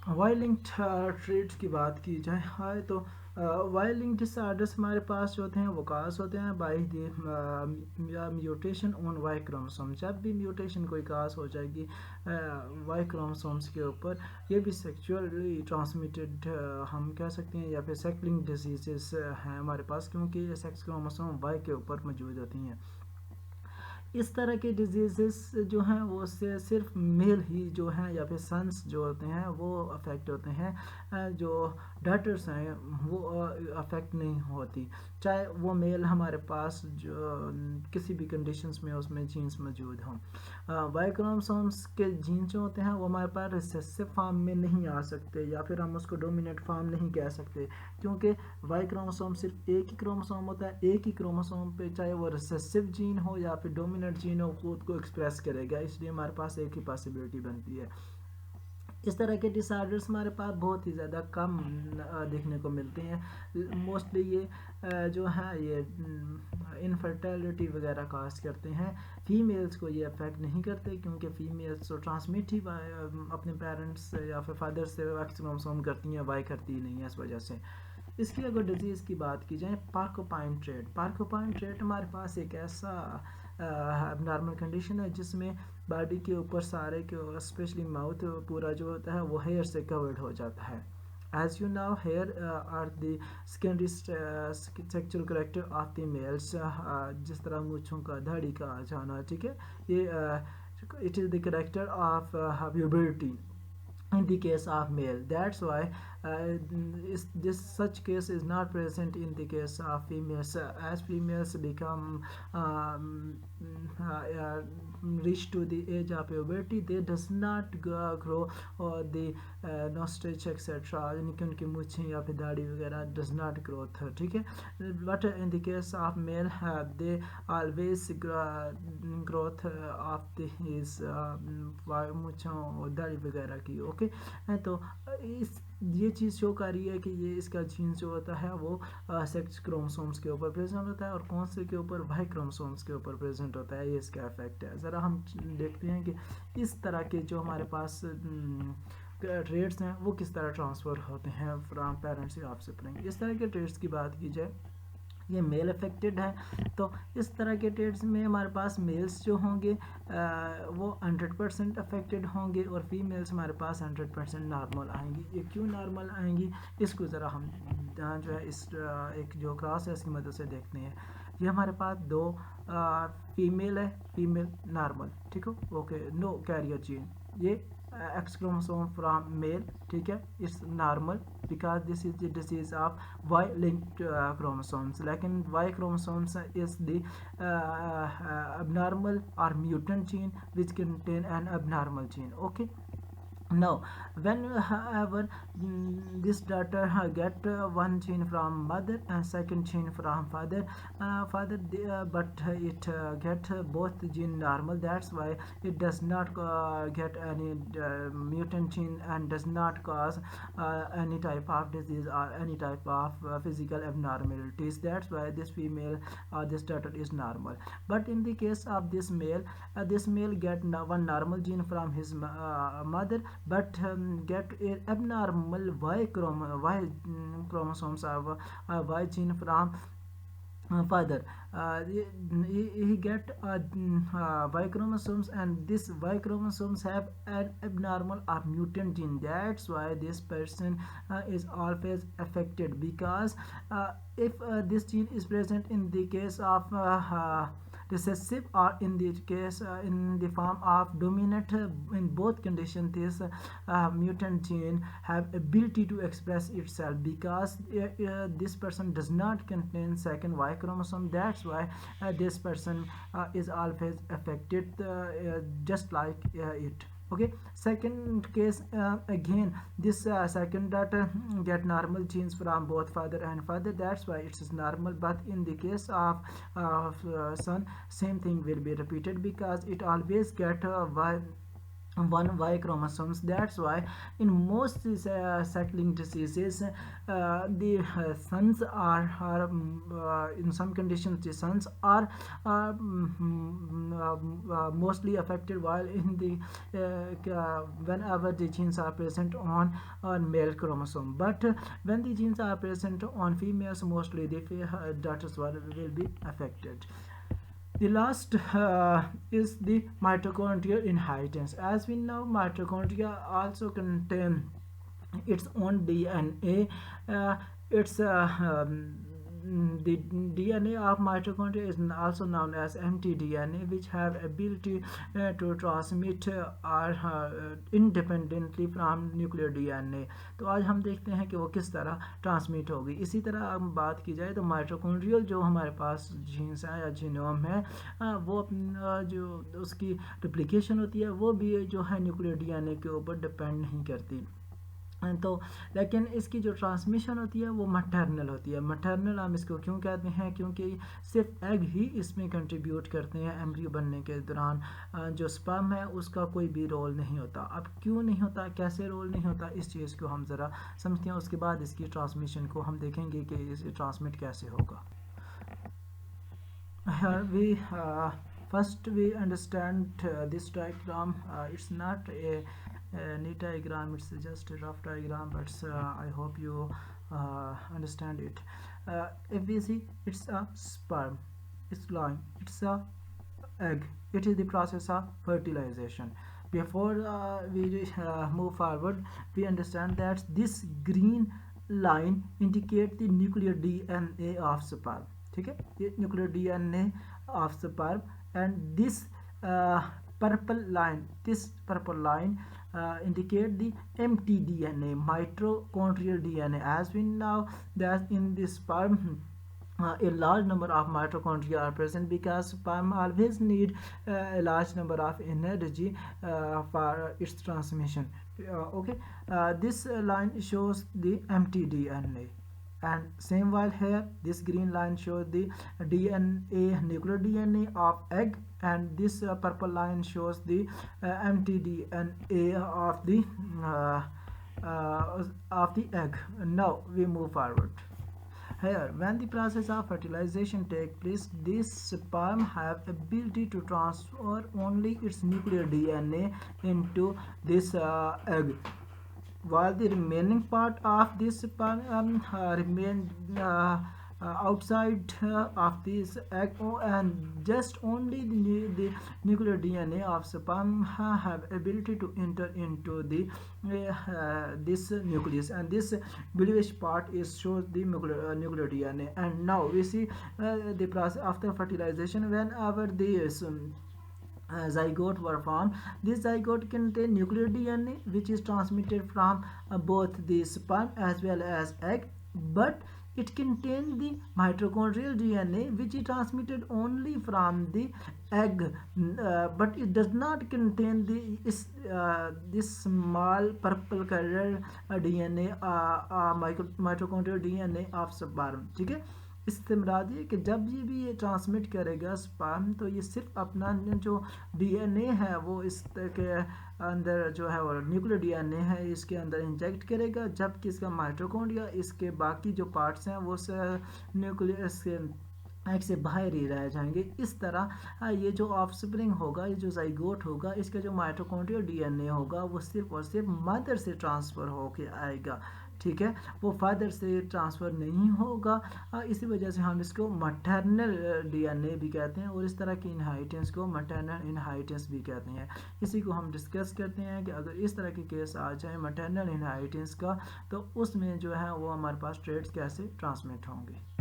Y linked trades की बात की जाए तो वाई लिंक्ड डिसऑर्डर्स हमारे पास जो होते हैं वो काज होते हैं by the mutation on Y chromosome. जब भी म्यूटेशन कोई काज हो जाएगी वाई क्रोमोसोम्स के ऊपर, ये भी सेक्सुअली ट्रांसमिटेड हम कह सकते हैं, या फिर सेक्स लिंक्ड डिजीजेस हैं हमारे पास, क्योंकि ये सेक्स क्रोमोसोम वाई के ऊपर मौजूद होती हैं। इस तरह के डिजीज़ जो हैं वो से सिर्फ मेल ही जो हैं या फिर सन्स जो होते हैं वो अफेक्ट होते हैं, जो डॉटर्स हैं वो अफेक्ट नहीं होती, चाहे वो मेल हमारे पास जो किसी भी कंडीशंस में उसमें जीन्स मौजूद हों। वाई क्रोमोसोम्स के जीन्स जो होते हैं वो हमारे पास रिसेसिव फॉर्म में नहीं आ सकते, या फिर हम उसको डोमिनेंट फॉर्म नहीं कह सकते, क्योंकि वाई क्रोमोसोम सिर्फ एक ही क्रोमोसोम होता है। एक ही क्रोमोसोम पे चाहे वो रिसेसिव जीन हो या फिर डोमिनेंट जीन हो, खुद को एक्सप्रेस करेगा, इसलिए हमारे पास एक ही पॉसिबिलिटी बनती है। इस तरह के डिसऑर्डर्स हमारे पास बहुत ही ज़्यादा कम देखने को मिलते हैं। मोस्टली ये जो है ये इनफर्टिलिटी वगैरह काज करते हैं। फीमेल्स को ये अफेक्ट नहीं करते, क्योंकि फीमेल्स तो ट्रांसमिट ही अपने पेरेंट्स या फिर फादर से एक्स क्रोमोसोम करती हैं, वाई करती ही नहीं है, इस वजह से। इसकी अगर डिजीज़ की बात की जाए, पार्कोपाइन ट्रेट हमारे पास एक ऐसा नॉर्मल कंडीशन है जिसमें बॉडी के ऊपर सारे के स्पेशली माउथ पूरा जो होता है वो हेयर से कवर्ड हो जाता है। As you now hair are the secondary sexual character of the males, जिस तरह मूछों का दाढ़ी का आ जाना, ठीक है, ये it is the character of puberty in the case of male. That's why this such case is not present in the case of females. As females become reach to the age of puberty, they does not grow the nostrils etc, यानी कि उनकी मूछें या फिर दाढ़ी वगैरह does not grow, ठीक है। But in the case of male they always growth of the his मूछों और दाढ़ी वगैरह की, ओके। तो इस ये चीज़ शो कर रही है कि ये इसका जीन्स जो होता है वो सेक्स क्रोमोसोम्स के ऊपर प्रेजेंट होता है, और कौन से के ऊपर, वाई क्रोमोसोम्स के ऊपर प्रेजेंट होता है, ये इसका इफेक्ट है। ज़रा हम देखते हैं कि इस तरह के जो हमारे पास ट्रेड्स हैं वो किस तरह ट्रांसफ़र होते हैं फ्रॉम पेरेंट्स से ऑफस्प्रिंग। इस तरह के ट्रेड्स की बात की जाए, ये मेल अफेक्टेड है, तो इस तरह के ट्रेड्स में हमारे पास मेल्स जो होंगे वो 100% अफेक्टेड होंगे, और फीमेल्स हमारे पास 100% नॉर्मल आएंगी। ये क्यों नॉर्मल आएंगी, इसको ज़रा हम जो है इस एक जो क्रॉस है इसकी मदद से देखते हैं। ये हमारे पास दो फीमेल है, फीमेल नॉर्मल, ठीक हो, ओके, नो कैरियर जीन, ये एक्स क्रोमोसोम फ्रॉम मेल, ठीक है, it's normal because this is the disease of Y linked chromosomes. लेकिन वाई chromosomes is the abnormal or mutant gene which contain an abnormal gene, okay. Now whenever this daughter get one gene from mother and second gene from father, but it get both gene normal, that's why it does not get any mutant gene and does not cause any type of disease or any type of physical abnormalities. That's why this female this daughter is normal. But in the case of this male get one normal gene from his mother, but get abnormal Y chromosomes of Y gene from father. He get Y chromosomes, and this Y chromosomes have an abnormal or mutant gene. That's why this person is always affected, because if this gene is present in the case of recessive or in the case in the form of dominant, in both conditions this mutant gene have ability to express itself, because this person does not contain second Y chromosome. That's why this person is always affected just like it, okay. Second case, again this second daughter get normal genes from both father and father, that's why it is normal. But in the case of son, same thing will be repeated, because it always get one Y chromosomes. That's why in most settling diseases the sons are in some conditions the sons are mostly affected, while in the whenever the genes are present on male chromosome. But when the genes are present on females, mostly the daughters will be affected. The last is the mitochondrial inheritance. As we know, mitochondria also contain its own DNA. It's the DNA of mitochondria is also known as mtDNA, which have ability to transmit independently from nuclear DNA. तो आज हम देखते हैं कि वो किस तरह transmit होगी. इसी तरह हम बात की जाए तो माइटोकॉन्ड्रियल जो हमारे पास जीन्स है या जीनोम है, वो जो उसकी रिप्लिकेशन होती है वो भी जो है न्यूक्लियर डीएनए के ऊपर डिपेंड नहीं करती. तो लेकिन इसकी जो ट्रांसमिशन होती है वो मैटरनल होती है. मैटरनल हम इसको क्यों कहते हैं? क्योंकि सिर्फ एग ही इसमें कंट्रीब्यूट करते हैं एम्ब्रियो बनने के दौरान. जो स्पर्म है उसका कोई भी रोल नहीं होता. अब क्यों नहीं होता, कैसे रोल नहीं होता, इस चीज़ को हम ज़रा समझते हैं. उसके बाद इसकी ट्रांसमिशन को हम देखेंगे कि इसे ट्रांसमिट कैसे होगा. we first we understand this diagram. It's not a neat diagram, it's just a rough diagram, but I hope you understand it. If we see, it's a sperm, it's line, it's a egg. It is the process of fertilization. Before we move forward, we understand that this green line indicate the nuclear DNA of sperm. ठीक है, ये nuclear DNA of sperm. And this purple line indicate the mtDNA, mitochondrial DNA. As we know that in the sperm a large number of mitochondria are present, because sperm always need a large number of energy for its transmission. This line shows the mtDNA. And same while here this green line shows the DNA, nuclear DNA of egg, and this purple line shows the mtDNA of the egg. Now we move forward. Here, when the process of fertilization takes place, this sperm have ability to transfer only its nuclear DNA into this egg, while the remaining part of this sperm remain outside of this egg, and just only the nuclear DNA of sperm have ability to enter into the this nucleus, and this bluish part is shows the nuclear DNA. And now we see the process after fertilization. Whenever this zygote were formed, this zygote contain nuclear DNA which is transmitted from both the sperm as well as egg, but it contains the mitochondrial DNA which is transmitted only from the egg, but it does not contain this small purple colored DNA, mitochondrial DNA of sperm. ठीक है, इससे मुराद है कि जब भी ये transmit करेगा sperm, तो ये सिर्फ अपना जो डीएनए है वो इसके अंदर जो है वो न्यूक्लियर डीएनए है इसके अंदर इंजेक्ट करेगा, जबकि इसका माइटोकॉन्ड्रिया इसके बाकी जो पार्ट्स हैं वो न्यूक्लियस एग से बाहर ही रह जाएंगे. इस तरह ये जो ऑफस्प्रिंग होगा, ये जो जाइगोट होगा, इसका जो माइटोकॉन्ड्रियल डीएनए होगा वो सिर्फ और सिर्फ मदर से ट्रांसफ़र होके आएगा. ठीक है, वो फादर से ट्रांसफ़र नहीं होगा. इसी वजह से हम इसको मैटरनल डीएनए भी कहते हैं, और इस तरह की इनहेरिटेंस को मैटरनल इनहेरिटेंस भी कहते हैं. इसी को हम डिस्कस करते हैं कि अगर इस तरह के केस आ जाए मैटरनल इनहेरिटेंस का, तो उसमें जो है वो हमारे पास ट्रेड्स कैसे ट्रांसमिट होंगे.